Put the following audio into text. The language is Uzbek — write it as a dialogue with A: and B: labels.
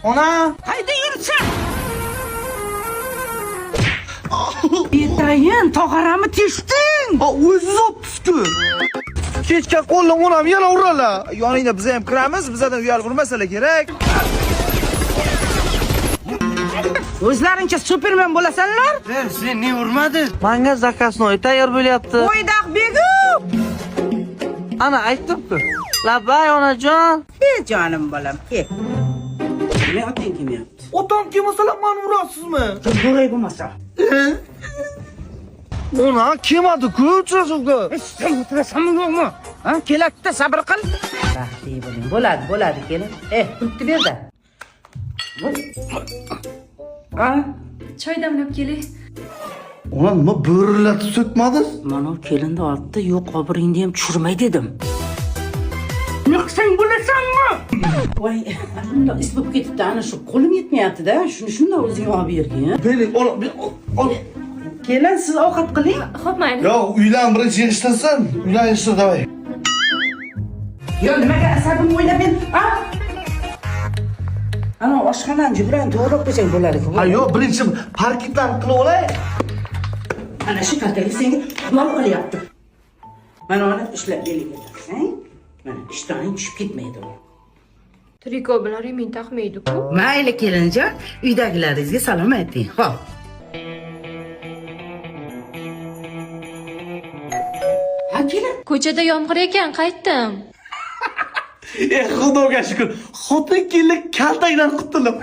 A: Ona.
B: Haydi yursan. Betayin tog'arami teshding.
A: O'ziz otdi-ku. Kechga qo'llan onam yana urala. Yoningda biz ham kiramiz, bizdan uyalib urmasalar kerak.
B: O'zlaringcha Superman bo'lasanlar?
A: Sen ne urmading?
C: Menga zakasnoy tayyor bo'lyapti.
B: Qo'ydaq begu.
C: Ana aytdim-ku. Labay onajon.
B: Jonim bolam, ke. Ne otang kimyapti?
A: Otam kelmasalar meni urasizmi?
B: Bo'ray bo'lmasa.
A: Ona kelmadi-ku uchrashuvga.
B: Sen o'tirasanmi yo'qmi? Ha, kelakda sabr qil. Baxtli bo'ling. Bo'ladi, kelin. Pultni ber-da. Ha?
D: Choy damlab kelay.
A: Ona nima bo'rillatib so'kmadi?
B: Mana kelinni oldi, yo'q obringni ham tushirmay dedim. Niqsang bo'lasanmi? Voy, bunda is bo'lib ketibdi. Ana shu qo'lim yetmayapti-da. Shuni o'zing olib bergin.
A: Bering, ol.
B: Kelin, siz ovqat qiling.
D: Xo'p, mayli.
A: Yo, uylan birinchi yig'ishtirsin. Uylan yig'ishtir davay.
B: Yo, nimaga asabimni o'ylab men? Ha? Ana oshxonani bilan to'g'rilab qo'ysang bo'lar-ku.
A: Ha, yo, birinchi parketlarni qilib olay.
B: Ana shu kaltalik senga mal qilyapti. Mana uni ishlab berasan. Mana ishtoning tushib ketmaydi.
D: Triko bilan remin taqmaydi-ku.
B: Mayli kelinjon, uydagilaringizga salom ayting. Xo'p. Ha, kelin.
D: Ko'chada yomg'ir ekan, qaytdim.
A: Xudoga shukr. Xotin kelin kaltakdan qutuldim.